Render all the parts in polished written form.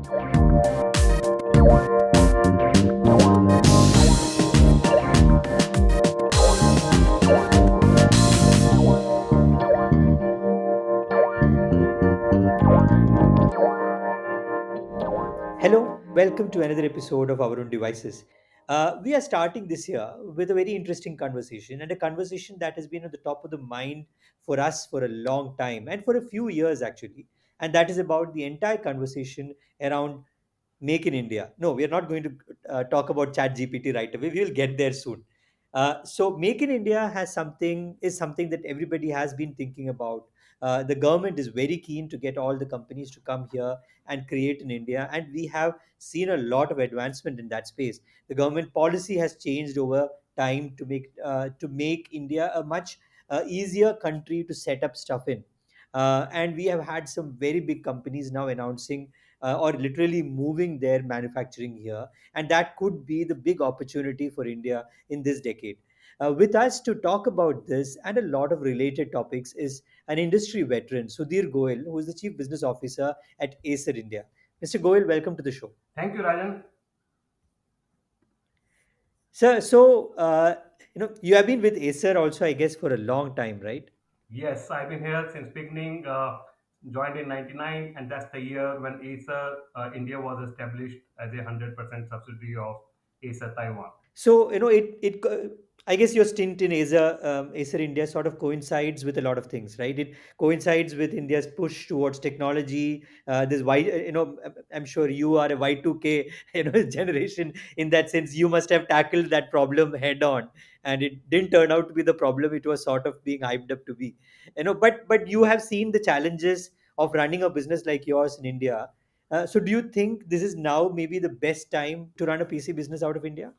Hello, welcome to another episode of Our Own Devices. We are starting this year with a very interesting conversation, and a conversation that has been at the top of the mind for us for a long time and for a few years actually. And that is about the entire conversation around Make in India. No, we are not going to talk about Chat GPT right away. We will get there soon. So, Make in India is something that everybody has been thinking about. The government is very keen to get all the companies to come here and create in India, and we have seen a lot of advancement in that space. The government policy has changed over time to make India a much easier country to set up stuff in. And we have had some very big companies now announcing or literally moving their manufacturing here. And that could be the big opportunity for India in this decade. With us to talk about this and a lot of related topics is an industry veteran, Sudhir Goel, who is the Chief Business Officer at Acer India. Mr. Goel, welcome to the show. Thank you, Rajan. Sir, so you have been with Acer also, I guess, for a long time, right? Yes, I've been here since beginning. Joined in '99, and that's the year when Acer India was established as a 100% subsidiary of Acer Taiwan. So, I guess your stint in Acer India sort of coincides with a lot of things, right? It coincides with India's push towards technology. This I'm sure you are a Y2K, generation. In that sense, you must have tackled that problem head on, and it didn't turn out to be the problem it was sort of being hyped up to be. But you have seen the challenges of running a business like yours in India. So, do you think this is now maybe the best time to run a PC business out of India?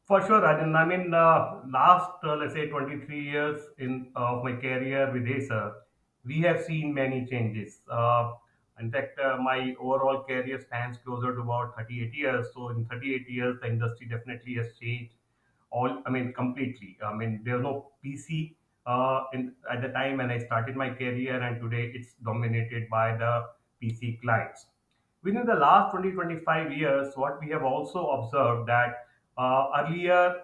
For sure, Rajan. I mean, last let's say 23 years in of my career with Acer, we have seen many changes. In fact, my overall career spans closer to about 38 years. So, in 38 years, the industry definitely has changed. All, I mean, completely. I mean, there was no PC at the time when I started my career, and today it's dominated by the PC clients. Within the last 20-25 years, what we have also observed that earlier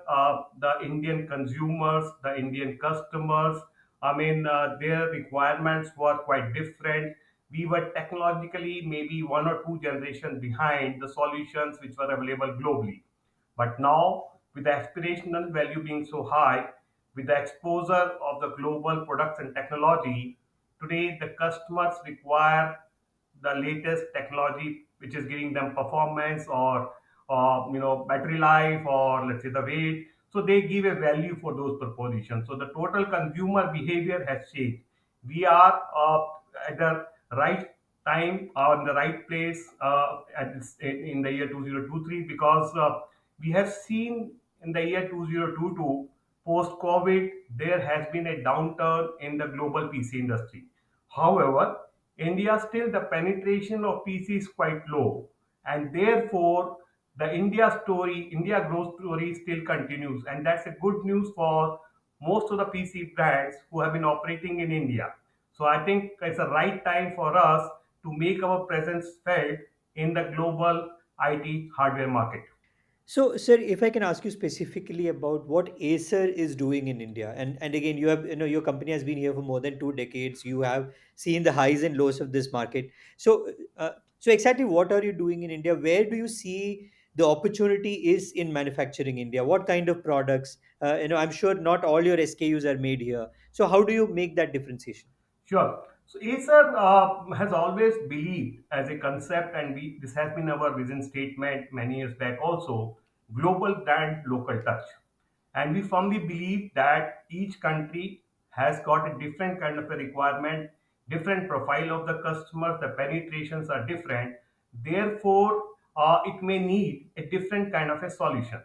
the Indian consumers, the Indian customers, I mean, their requirements were quite different. We were technologically maybe one or two generations behind the solutions which were available globally. But now, with the aspirational value being so high, with the exposure of the global products and technology, today the customers require the latest technology which is giving them performance or battery life or let's say the weight, so they give a value for those propositions. So the total consumer behavior has changed. We are at the right time or in the right place in the year 2023, because we have seen in the year 2022 post covid there has been a downturn in the global PC industry. However, India still the penetration of PC is quite low, and therefore the India growth story still continues, and that's a good news for most of the PC brands who have been operating in India. So I think it's the right time for us to make our presence felt in the global IT hardware market. So, sir, if I can ask you specifically about what Acer is doing in India, and again, your company has been here for more than 2 decades. You have seen the highs and lows of this market. So exactly what are you doing in India? Where do you see the opportunity is in manufacturing India? What kind of products? I'm sure not all your SKUs are made here. So how do you make that differentiation? Sure. So Acer has always believed as a concept, and this has been our vision statement many years back also, global brand, local touch. And we firmly believe that each country has got a different kind of a requirement, different profile of the customers, the penetrations are different. Therefore, it may need a different kind of a solutions.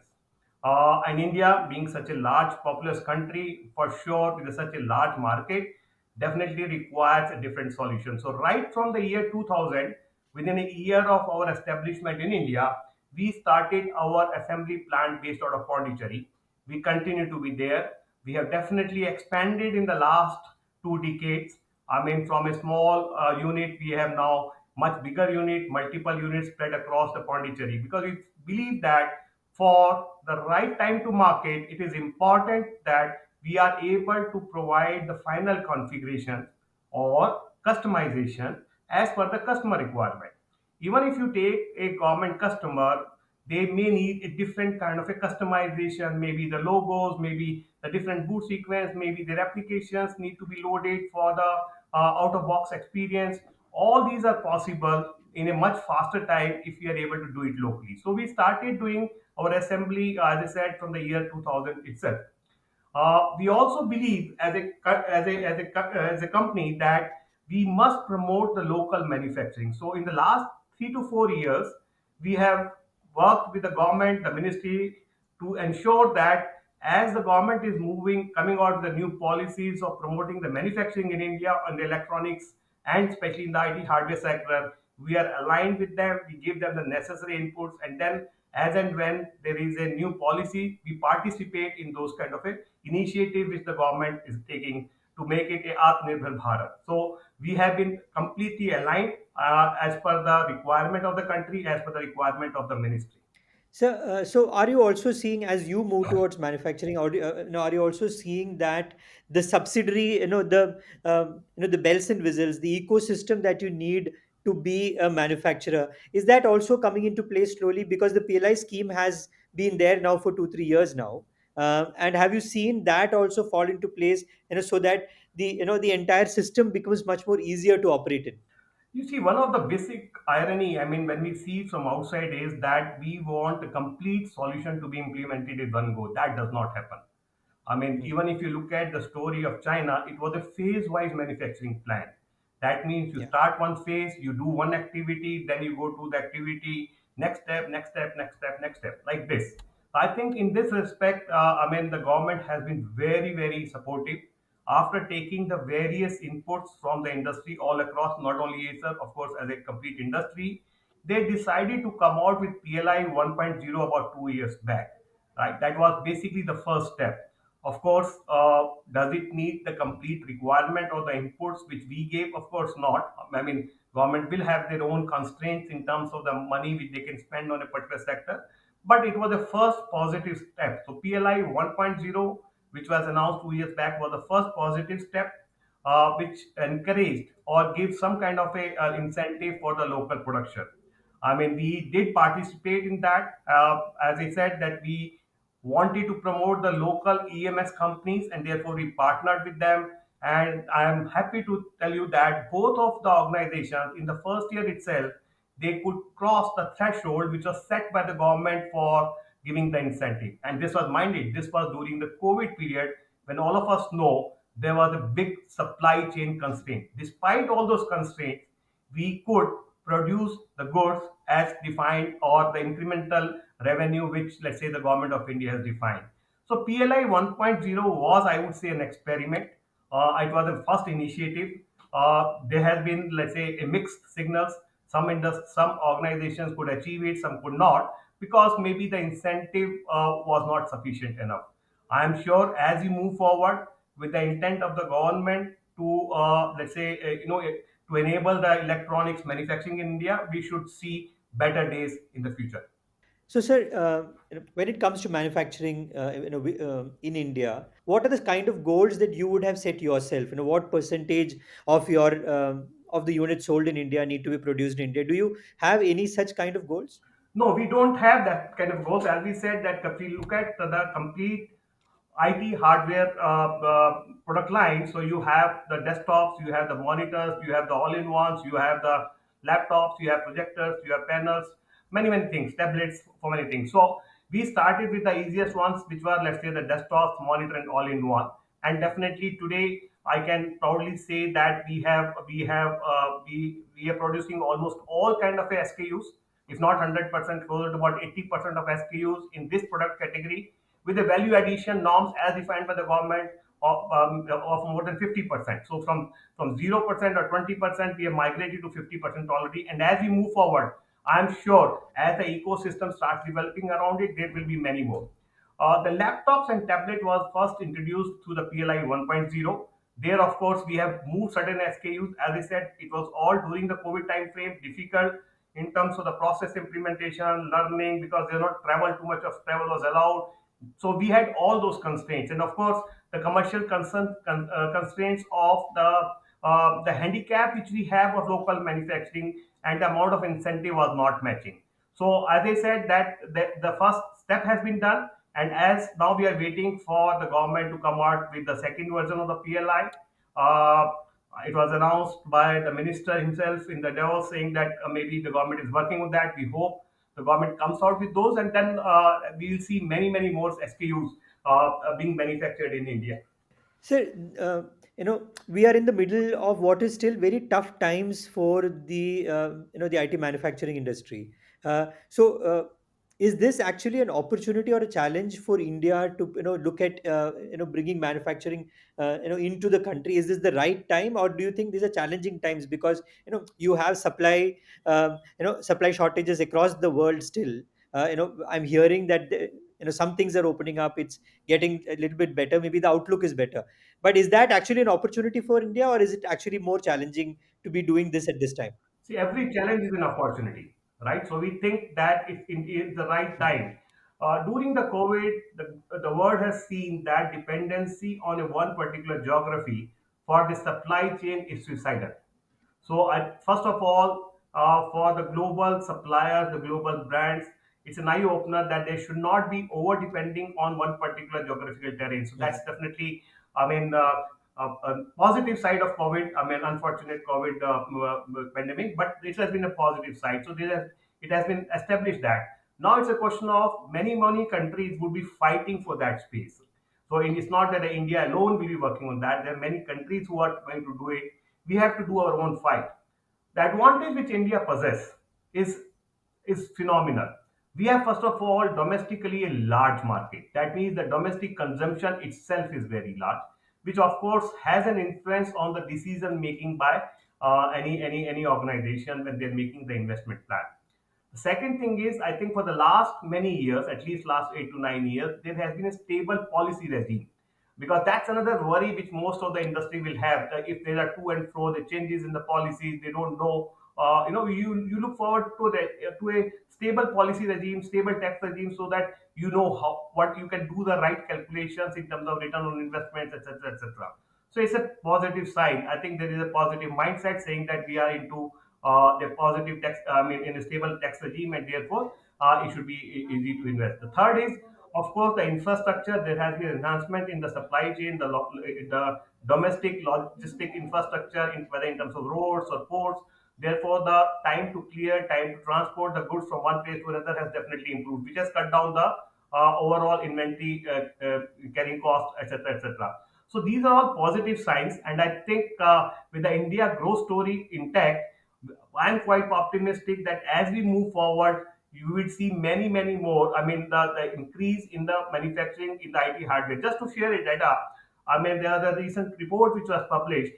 And India, being such a large populous country, for sure, with such a large market, definitely requires a different solution. So, right from the year 2000, within a year of our establishment in India, we started our assembly plant based out of Pondicherry. We continue to be there. We have definitely expanded in the last 2 decades. I mean, from a small unit, we have now much bigger unit, multiple units spread across the Pondicherry, because we believe that for the right time to market, it is important that we are able to provide the final configuration or customization as per the customer requirement. Even if you take a government customer, they may need a different kind of a customization, maybe the logos, maybe the different boot sequence, maybe their applications need to be loaded for the out of box experience. All these are possible in a much faster time if we are able to do it locally. So we started doing our assembly, as I said, from the year 2000 itself. We also believe as a company that we must promote the local manufacturing. So in the last 3 to 4 years, we have worked with the government, the ministry, to ensure that as the government is moving, coming out with the new policies of promoting the manufacturing in India on the electronics and especially in the IT hardware sector, we are aligned with them. We give them the necessary inputs, and then as and when there is a new policy, we participate in those kind of a initiative which the government is taking to make it a Atmanirbhar Bharat. So we have been completely aligned as per the requirement of the country, as per the requirement of the ministry. So are you also seeing as you move towards manufacturing, are you also seeing that the subsidiary, the bells and whistles, the ecosystem that you need to be a manufacturer, is that also coming into place slowly? Because the PLI scheme has been there now for 2, 3 years now, and have you seen that also fall into place, so that the entire system becomes much more easier to operate in? You see, one of the basic irony, I mean, when we see from outside is that we want a complete solution to be implemented in one go. That does not happen. I mean, Hmm. even if you look at the story of China, it was a phase-wise manufacturing plan. That means you Yeah. start one phase, you do one activity, then you go to the activity, next step, next step, next step, next step, like this. I think in this respect, I mean, the government has been very, very supportive after taking the various inputs from the industry all across, not only Acer, of course, as a complete industry. They decided to come out with PLI 1.0 about 2 years back. Right, that was basically the first step. Of course, does it meet the complete requirement or the inputs which we gave? Of course not. I mean, government will have their own constraints in terms of the money which they can spend on a particular sector. But it was the first positive step. So PLI 1.0, which was announced 2 years back, was the first positive step, which encouraged or gave some kind of a incentive for the local production. I mean, we did participate in that. As I said, that we wanted to promote the local EMS companies, and therefore we partnered with them. And I am happy to tell you that both of the organizations in the first year itself, they could cross the threshold which was set by the government for giving the incentive. And this was minded. This was during the COVID period when all of us know there was a big supply chain constraint. Despite all those constraints, we could produce the goods as defined or the incremental revenue which, let's say, the government of India has defined. So PLI 1.0 was, I would say, an experiment. It was a first initiative. There has been, let's say, a mixed signals. Some organizations could achieve it, some could not, because maybe the incentive was not sufficient enough. I am sure as you move forward with the intent of the government to, let's say, to enable the electronics manufacturing in India, we should see better days in the future. So, sir, when it comes to manufacturing, in India, what are the kind of goals that you would have set yourself? What percentage of the units sold in India need to be produced in India? Do you have any such kind of goals? No, we don't have that kind of goals. As we said, that if we look at the complete IT hardware product line, so you have the desktops, you have the monitors, you have the all-in-ones, you have the laptops, you have projectors, you have panels, many many things, tablets, for many things. So we started with the easiest ones, which were, let's say, the desktops, monitor, and all-in-one. And definitely today, I can proudly say that we are producing almost all kind of SKUs, if not 100%, closer to about 80% of SKUs in this product category, with the value addition norms as defined by the government of more than 50%. So from 0% or 20%, we have migrated to 50% already. And as we move forward, I'm sure as the ecosystem starts developing around it, there will be many more. The laptops and tablet was first introduced through the PLI 1.0. There, of course, we have moved certain SKUs. As I said, it was all during the COVID time frame, difficult in terms of the process implementation, learning, because there not travel, too much of travel was allowed. So we had all those constraints, and of course, the commercial constraints of the handicap which we have of local manufacturing, and the amount of incentive was not matching. So as I said, that the first step has been done, and as now we are waiting for the government to come out with the second version of the PLI. Uh, it was announced by the minister himself in the Davos, saying that maybe the government is working on that. We hope the government comes out with those, and then we will see many more SKUs being manufactured in India. Sir, we are in the middle of what is still very tough times for the IT manufacturing industry. So, is this actually an opportunity or a challenge for India to, look at, bringing manufacturing, into the country? Is this the right time, or do you think these are challenging times because, you have supply shortages across the world still? I'm hearing that, some things are opening up. It's getting a little bit better. Maybe the outlook is better, but is that actually an opportunity for India, or is it actually more challenging to be doing this at this time? See, every challenge is an opportunity, right? So we think that if it is the right time. During the COVID, the world has seen that dependency on a one particular geography for the supply chain is suicidal. So, first of all, for the global suppliers, the global brands, it's an eye opener that they should not be over depending on one particular geographical terrain. So Mhm. that's definitely, I mean, a positive side of COVID. I mean, unfortunate COVID pandemic, but it has been a positive side. So it has been established that now it's a question of many countries would be fighting for that space. So it's not that India alone will be working on that. There are many countries who are going to do it. We have to do our own fight. The advantage which India possesses is phenomenal. We have first of all domestically a large market. That means the domestic consumption itself is very large, which of course has an influence on the decision making by any organization when they're making the investment plan. The second thing is, I think for the last many years, at least last 8 to 9 years, there has been a stable policy regime. Because that's another worry which most of the industry will have. If there are to and fro, the changes in the policies, they don't know. You look forward to a stable policy regime, stable tax regime, so that you know how what you can do the right calculations in terms of return on investments, etc., etc. So it's a positive sign. I think there is a positive mindset saying that we are into the positive tax, I mean, in a stable tax regime, and therefore it should be easy to invest. The third is, of course, the infrastructure. There has been enhancement in the supply chain, the domestic logistic infrastructure, whether in terms of roads or ports. Therefore, the time to clear, time to transport the goods from one place to another has definitely improved, which has cut down the overall inventory carrying cost, etc., etc. So these are all positive signs, and I think with the India growth story intact, I'm quite optimistic that as we move forward, you will see many more. I mean, the increase in the manufacturing in the IT hardware. Just to share a data, I mean, there are the recent report which was published.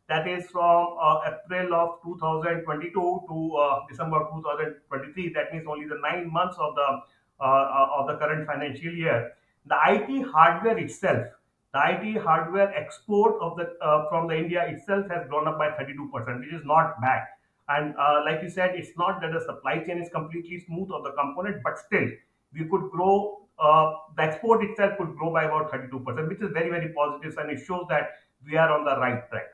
That is from April of 2022 to December 2023. That means only the 9 months of the current financial year. The IT hardware itself, the IT hardware export of the from the India itself has grown up by 32%, which is not bad. And like you said, it's not that the supply chain is completely smooth of the component, but still we could grow. The export itself could grow by about 32%, which is very positive, and it shows that we are on the right track.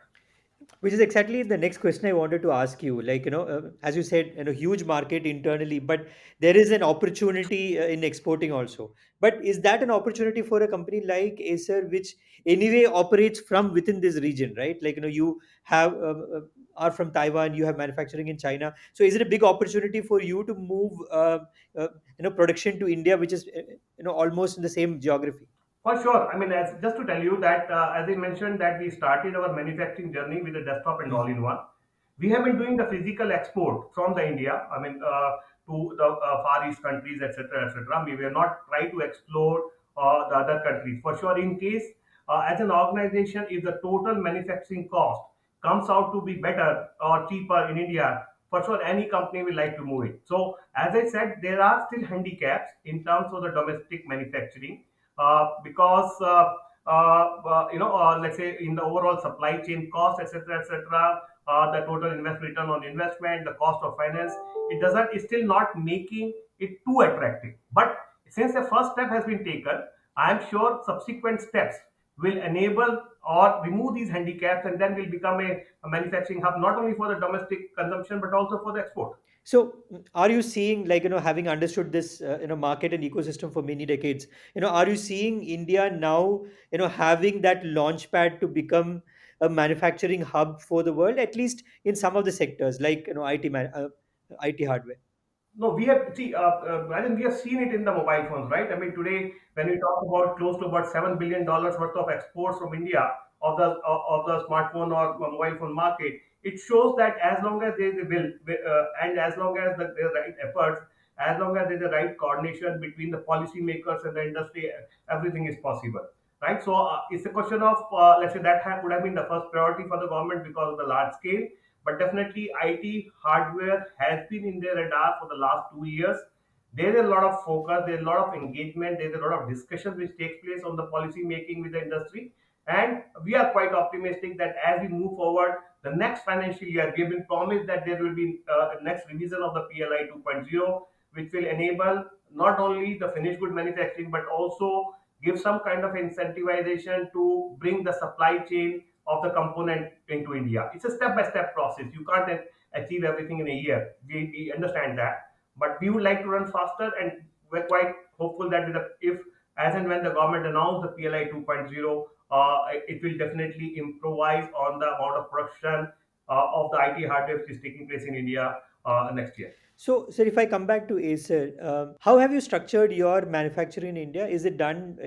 Which is exactly the next question I wanted to ask you. Like, as you said, huge market internally, but there is an opportunity in exporting also. But is that an opportunity for a company like Acer, which anyway operates from within this region, right? Like, you have are from Taiwan, you have manufacturing in China. So, is it a big opportunity for you to move, production to India, which is, almost in the same geography? For sure. I mean, just to tell you that, as I mentioned, that we started our manufacturing journey with a desktop and Mhm. all-in-one. We have been doing the physical export from the India. I mean, to the Far East countries, etc., etc. We were not trying to explore the other countries. For sure, in case as an organization, if the total manufacturing cost comes out to be better or cheaper in India, for sure, any company will like to move it. So, as I said, there are still handicaps in terms of the domestic manufacturing because let's say in the overall supply chain cost, etc., etc., the total investment return on investment, the cost of finance, it doesn't, it's still not making it too attractive. But since the first step has been taken, I am sure subsequent steps will enable or remove these handicaps, and then will become a manufacturing hub not only for the domestic consumption but also for the export. So, are you seeing, like, having understood this, market and ecosystem for many decades, are you seeing India now, having that launch pad to become a manufacturing hub for the world, at least in some of the sectors, like, IT hardware? No, we have see. I think we have seen it in the mobile phones, right? I mean, today when we talk about close to about $7 billion worth of exports from India of the smartphone or mobile phone market, it shows that as long as there is a will, and as long as there are right efforts, as long as there is a right coordination between the policymakers and the industry, everything is possible, right? So it's a question of, let's say that would have been the first priority for the government because of the large scale, but definitely IT hardware has been in their radar for the last 2 years. There is a lot of focus, there's a lot of engagement, there's a lot of discussion which takes place on the policy making with the industry. And we are quite optimistic that as we move forward, the next financial year, we have been promised that there will be a next revision of the PLI 2.0, which will enable not only the finished good manufacturing but also give some kind of incentivization to bring the supply chain of the component into India. It's a step-by-step process. You can't achieve everything in a year. We understand that, but we would like to run faster, and we're quite hopeful that with if as and when the government announced the PLI 2.0, it will definitely improvise on the amount of production of the IT hardware which is taking place in India next year. So, sir, if I come back to Acer, how have you structured your manufacturing in India? Is it done,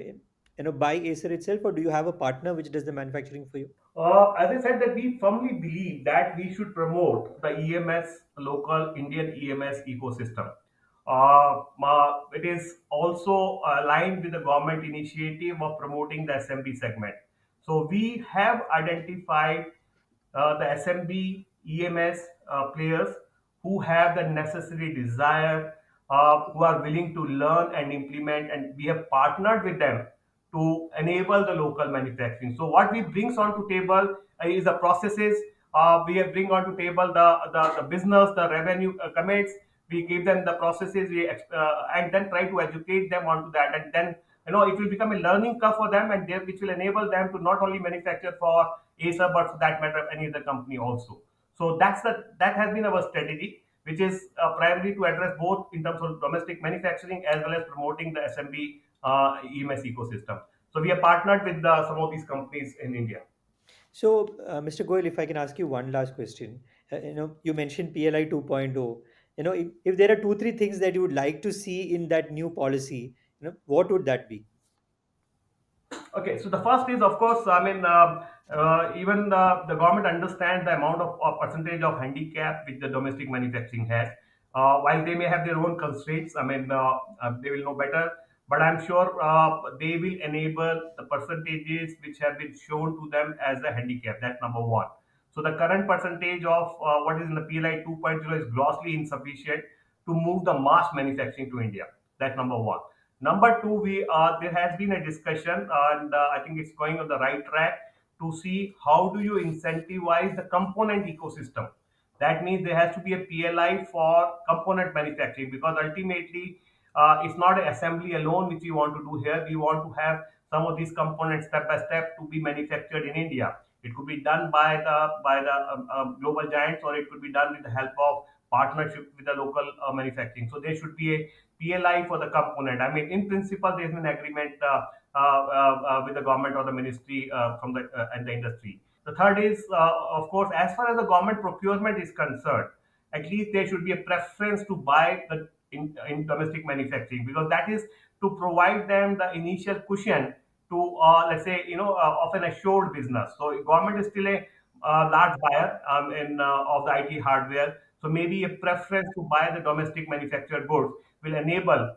by Acer itself, or do you have a partner which does the manufacturing for you? As I said, that we firmly believe that we should promote the EMS, local Indian EMS ecosystem. It is also aligned with the government initiative of promoting the SMB segment. So we have identified the SMB EMS players who have the necessary desire, who are willing to learn and implement, and we have partnered with them to enable the local manufacturing. So what we brings onto table is the processes. We have bring onto table the business, the revenue commits. We give them the processes, and then try to educate them onto that, and then it will become a learning curve for them, and which will enable them to not only manufacture for Acer, but for that matter, any other company also. So that has been our strategy, which is primarily to address both in terms of domestic manufacturing as well as promoting the SMB EMS ecosystem. So we have partnered with some of these companies in India. So, Mr. Goel, if I can ask you one last question. You mentioned PLI 2.0. If there are two, three things that you would like to see in that new policy, what would that be? Okay, so the first is, of course, I mean, even the government understands the amount of percentage of handicap which the domestic manufacturing has. While they may have their own constraints, I mean, they will know better. But I'm sure they will enable the percentages which have been shown to them as a handicap. That's number one. So the current percentage of what is in the PLI 2.0 is grossly insufficient to move the mass manufacturing to India. That's number one. Number two, we there has been a discussion, and I think it's going on the right track to see how do you incentivize the component ecosystem. That means there has to be a PLI for component manufacturing, because ultimately it's not an assembly alone which we want to do here. We want to have some of these components step by step to be manufactured in India. It could be done by the global giants, or it could be done with the help of partnership with the local manufacturing. So there should be a PLI for the component. I mean, in principle, there's an agreement with the government or the ministry from the and the industry. The third is, of course, as far as the government procurement is concerned, at least there should be a preference to buy in domestic manufacturing, because that is to provide them the initial cushion to, let's say, of an assured business. So government is still a large buyer of the IT hardware. So maybe a preference to buy the domestic manufactured goods will enable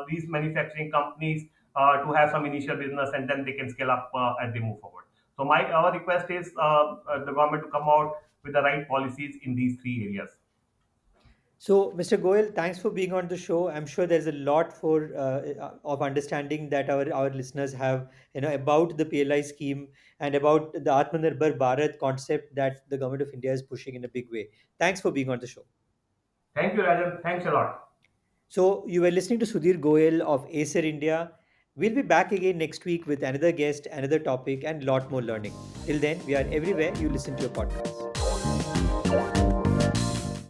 these manufacturing companies to have some initial business, and then they can scale up as they move forward. So my our request is the government to come out with the right policies in these three areas. So, Mr. Goel, thanks for being on the show. I'm sure there's a lot for of understanding that our listeners have, about the PLI scheme and about the Atmanirbhar Bharat concept that the government of India is pushing in a big way. Thanks for being on the show. Thank you, Rajan. Thanks a lot. So, you were listening to Sudhir Goel of Acer India. We'll be back again next week with another guest, another topic, and lot more learning. Till then, we are everywhere you listen to your podcast.